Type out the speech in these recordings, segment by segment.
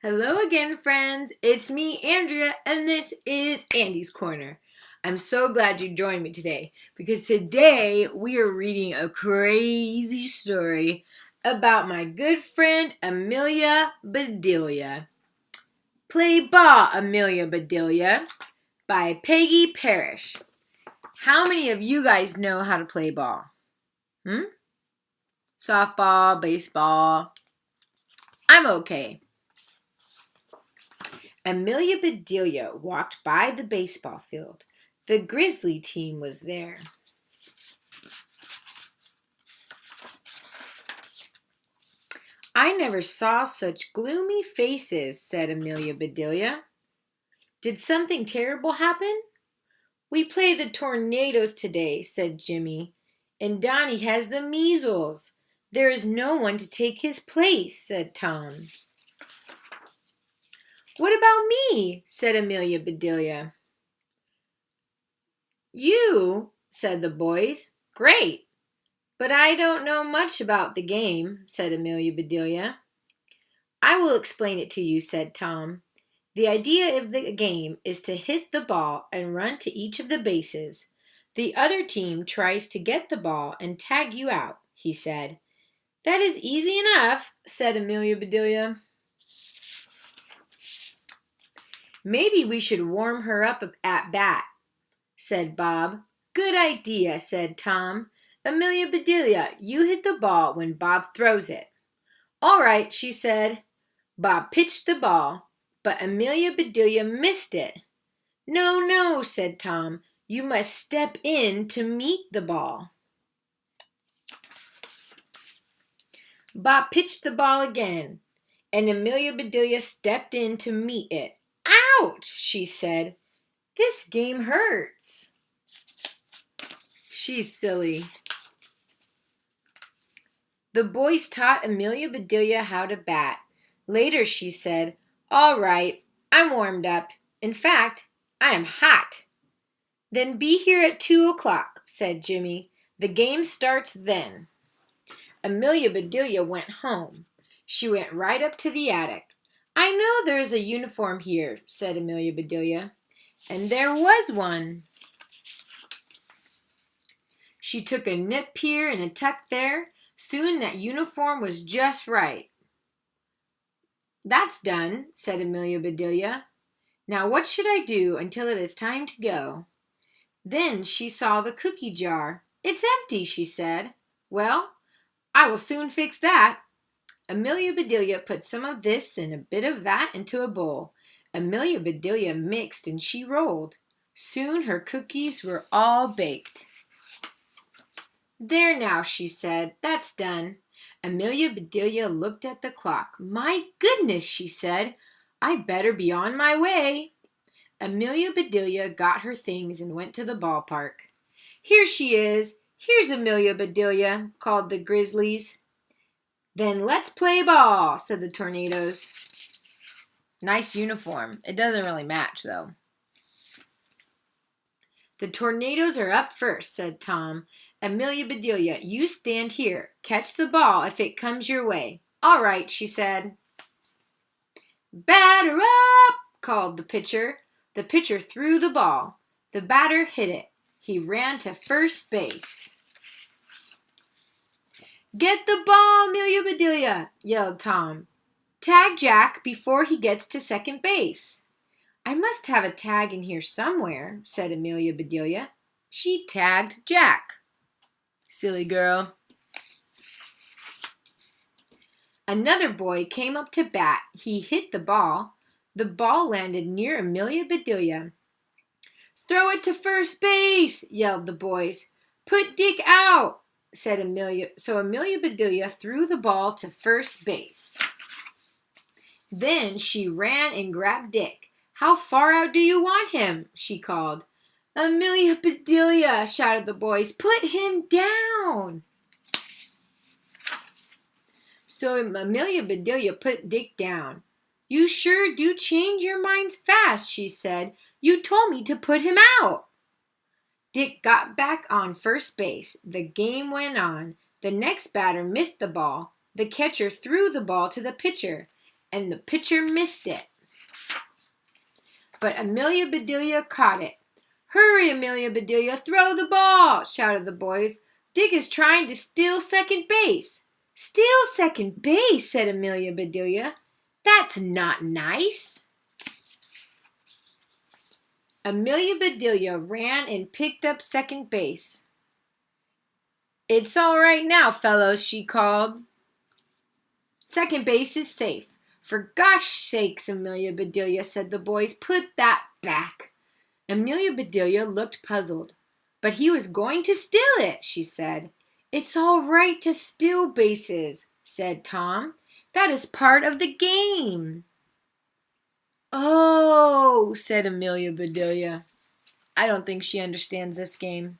Hello again, friends. It's me, Andrea, and this is Andy's Corner. I'm so glad you joined me today because today we are reading a crazy story about my good friend Amelia Bedelia. Play Ball, Amelia Bedelia by Peggy Parish. How many of you guys know how to play ball? Softball, baseball. I'm okay. Amelia Bedelia walked by the baseball field. The Grizzly team was there. I never saw such gloomy faces, said Amelia Bedelia. Did something terrible happen? We play the Tornadoes today, said Jimmy, and Donnie has the measles. There is no one to take his place, said Tom. What about me? Said Amelia Bedelia. You, said the boys. Great. But I don't know much about the game, said Amelia Bedelia. I will explain it to you, said Tom. The idea of the game is to hit the ball and run to each of the bases. The other team tries to get the ball and tag you out, he said. That is easy enough, said Amelia Bedelia. Maybe we should warm her up at bat, said Bob. Good idea, said Tom. Amelia Bedelia, you hit the ball when Bob throws it. All right, she said. Bob pitched the ball, but Amelia Bedelia missed it. No, said Tom. You must step in to meet the ball. Bob pitched the ball again, and Amelia Bedelia stepped in to meet it. Ouch, she said. This game hurts. She's silly. The boys taught Amelia Bedelia how to bat. Later she said, All right, I'm warmed up. In fact, I am hot. Then be here at 2:00, said Jimmy. The game starts then. Amelia Bedelia went home. She went right up to the attic. I know there is a uniform here, said Amelia Bedelia. And there was one. She took a nip here and a tuck there. Soon that uniform was just right. That's done, said Amelia Bedelia. Now what should I do until it is time to go? Then she saw the cookie jar. It's empty, she said. Well, I will soon fix that. Amelia Bedelia put some of this and a bit of that into a bowl. Amelia Bedelia mixed and she rolled. Soon her cookies were all baked. There now, she said. That's done. Amelia Bedelia looked at the clock. My goodness, she said. I better be on my way. Amelia Bedelia got her things and went to the ballpark. Here she is. Here's Amelia Bedelia, called the Grizzlies. Then let's play ball, said the Tornadoes. Nice uniform. It doesn't really match, though. The Tornadoes are up first, said Tom. Amelia Bedelia, you stand here. Catch the ball if it comes your way. All right, she said. Batter up, called the pitcher. The pitcher threw the ball. The batter hit it. He ran to first base. Get the ball, Amelia Bedelia, yelled Tom. Tag Jack before he gets to second base. I must have a tag in here somewhere, said Amelia Bedelia. She tagged Jack. Silly girl. Another boy came up to bat. He hit the ball. The ball landed near Amelia Bedelia. Throw it to first base, yelled the boys. Put Dick out, said Amelia. So Amelia Bedelia threw the ball to first base. Then she ran and grabbed Dick. How far out do you want him? She called. Amelia Bedelia, shouted the boys. Put him down. So Amelia Bedelia put Dick down. You sure do change your minds fast, she said. You told me to put him out. Dick got back on first base. The game went on. The next batter missed the ball. The catcher threw the ball to the pitcher. and the pitcher missed it. But Amelia Bedelia caught it. "Hurry, Amelia Bedelia, throw the ball!" shouted the boys. "Dick is trying to steal second base." "Steal second base," said Amelia Bedelia. "That's not nice." Amelia Bedelia ran and picked up second base. "It's all right now, fellows," she called. "Second base is safe." "For gosh sakes, Amelia Bedelia," said the boys, "put that back." Amelia Bedelia looked puzzled. "But he was going to steal it," she said. "It's all right to steal bases," said Tom. "That is part of the game." "Oh," said Amelia Bedelia. I don't think she understands this game.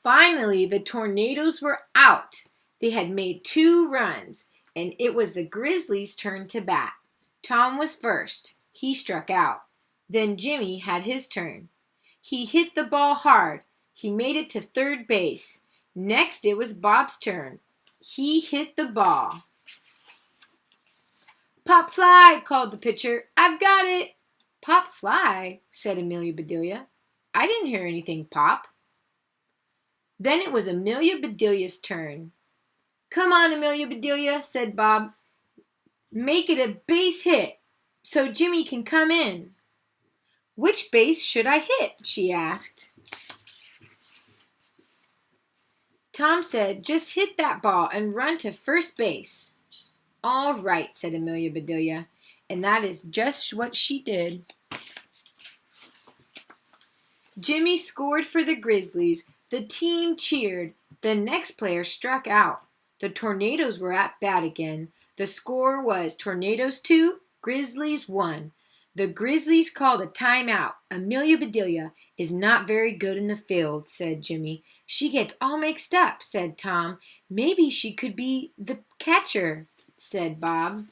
Finally, the Tornadoes were out. They had made 2 runs, and it was the Grizzlies' turn to bat. Tom was first. He struck out. Then Jimmy had his turn. He hit the ball hard. He made it to third base. Next, it was Bob's turn. He hit the ball. "Pop fly," called the pitcher. "I've got it." "Pop fly," said Amelia Bedelia. "I didn't hear anything pop." Then it was Amelia Bedelia's turn. "Come on, Amelia Bedelia," said Bob. "Make it a base hit so Jimmy can come in." "Which base should I hit?" she asked. Tom said, "Just hit that ball and run to first base." "All right," said Amelia Bedelia, and that is just what she did. Jimmy scored for the Grizzlies. The team cheered. The next player struck out. The Tornadoes were at bat again. The score was Tornadoes 2, Grizzlies 1. The Grizzlies called a timeout. "Amelia Bedelia is not very good in the field," said Jimmy. "She gets all mixed up," said Tom. "Maybe she could be the catcher," said Bob.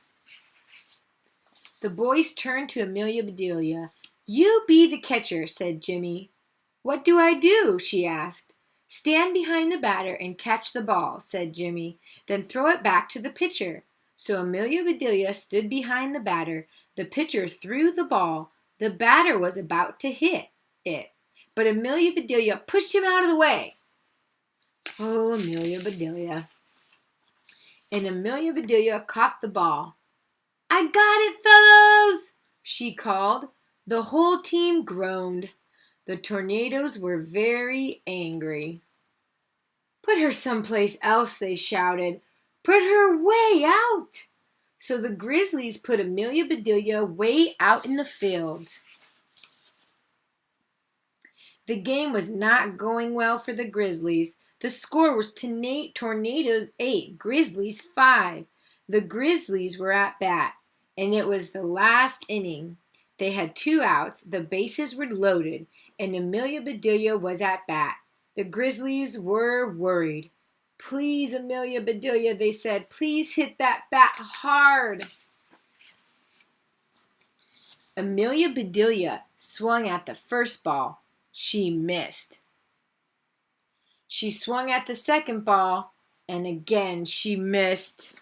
The boys turned to Amelia Bedelia. "You be the catcher," said Jimmy. "What do I do?" she asked. "Stand behind the batter and catch the ball," said Jimmy. "Then throw it back to the pitcher." So Amelia Bedelia stood behind the batter. The pitcher threw the ball. The batter was about to hit it, but Amelia Bedelia pushed him out of the way. Oh, Amelia Bedelia. And Amelia Bedelia caught the ball. "I got it, fellows!" she called. The whole team groaned. The Tornadoes were very angry. "Put her someplace else," they shouted. "Put her way out." So the Grizzlies put Amelia Bedelia way out in the field. The game was not going well for the Grizzlies. The score was Tornadoes 8, Grizzlies 5. The Grizzlies were at bat, and it was the last inning. They had 2 outs, the bases were loaded, and Amelia Bedelia was at bat. The Grizzlies were worried. "Please, Amelia Bedelia," they said, "please hit that bat hard." Amelia Bedelia swung at the first ball. She missed. She swung at the second ball, and again she missed.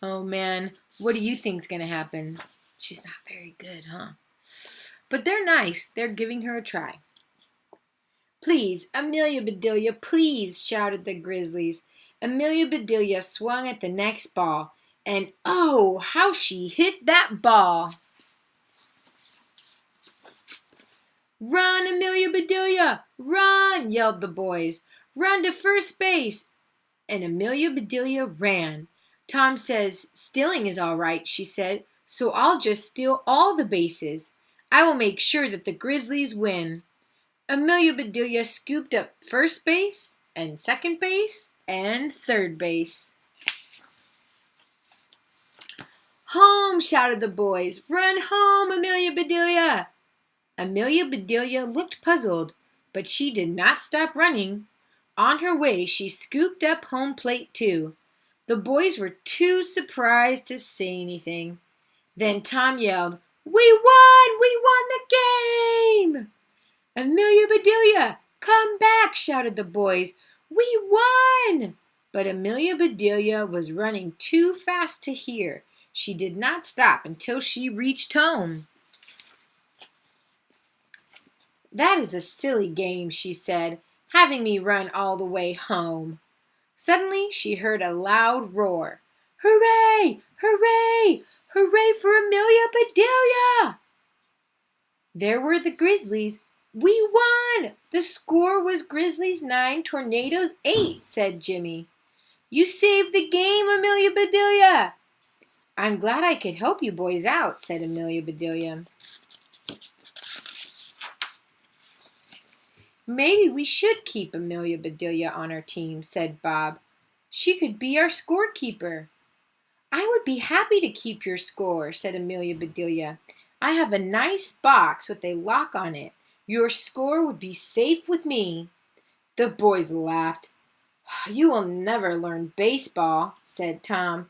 Oh man, what do you think's going to happen? She's not very good, huh? But they're nice. They're giving her a try. "Please, Amelia Bedelia, please," shouted the Grizzlies. Amelia Bedelia swung at the next ball, and oh, how she hit that ball! "Run, Amelia Bedelia, run!" yelled the boys. "Run to first base!" And Amelia Bedelia ran. Tom says, "Stealing is all right," she said, "so I'll just steal all the bases. I will make sure that the Grizzlies win." Amelia Bedelia scooped up first base and second base and third base. "Home!" shouted the boys. "Run home, Amelia Bedelia!" Amelia Bedelia looked puzzled, but she did not stop running. On her way, she scooped up home plate too. The boys were too surprised to say anything. Then Tom yelled, "We won! We won the game!" "Amelia Bedelia, come back!" shouted the boys. "We won!" But Amelia Bedelia was running too fast to hear. She did not stop until she reached home. "That is a silly game," she said, "having me run all the way home." Suddenly she heard a loud roar. "Hooray! Hooray! Hooray for Amelia Bedelia!" There were the Grizzlies. "We won! The score was Grizzlies 9, Tornadoes 8, said Jimmy. "You saved the game, Amelia Bedelia." "I'm glad I could help you boys out," said Amelia Bedelia. "Maybe we should keep Amelia Bedelia on our team," said Bob. "She could be our scorekeeper." "I would be happy to keep your score," said Amelia Bedelia. "I have a nice box with a lock on it. Your score would be safe with me." The boys laughed. "You will never learn baseball," said Tom.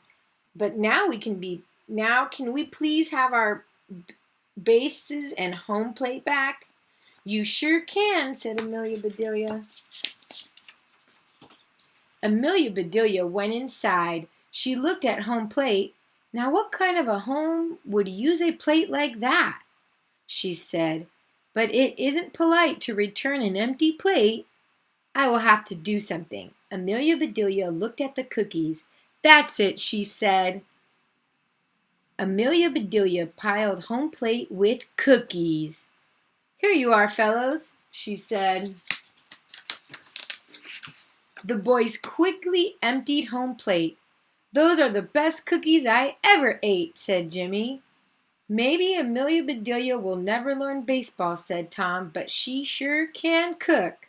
"But now can we please have our bases and home plate back?" "You sure can," said Amelia Bedelia. Amelia Bedelia went inside. She looked at home plate. "Now what kind of a home would use a plate like that?" she said. "But it isn't polite to return an empty plate. I will have to do something." Amelia Bedelia looked at the cookies. "That's it," she said. Amelia Bedelia piled home plate with cookies. "Here you are, fellows," she said. The boys quickly emptied home plate. "Those are the best cookies I ever ate," said Jimmy. "Maybe Amelia Bedelia will never learn baseball," said Tom, "but she sure can cook."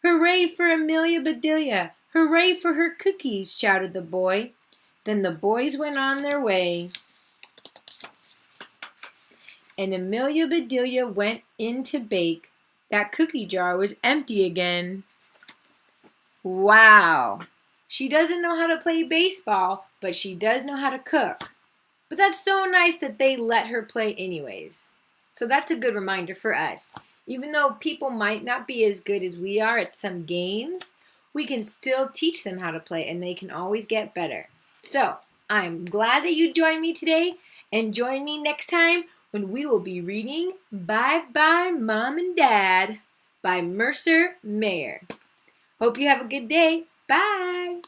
"Hooray for Amelia Bedelia! Hooray for her cookies!" shouted the boy. Then the boys went on their way. And Amelia Bedelia went in to bake. That cookie jar was empty again. Wow! She doesn't know how to play baseball, but she does know how to cook. But that's so nice that they let her play anyways. So that's a good reminder for us. Even though people might not be as good as we are at some games, we can still teach them how to play and they can always get better. So I'm glad that you joined me today, and join me next time when we will be reading Bye Bye Mom and Dad by Mercer Mayer. Hope you have a good day. Bye.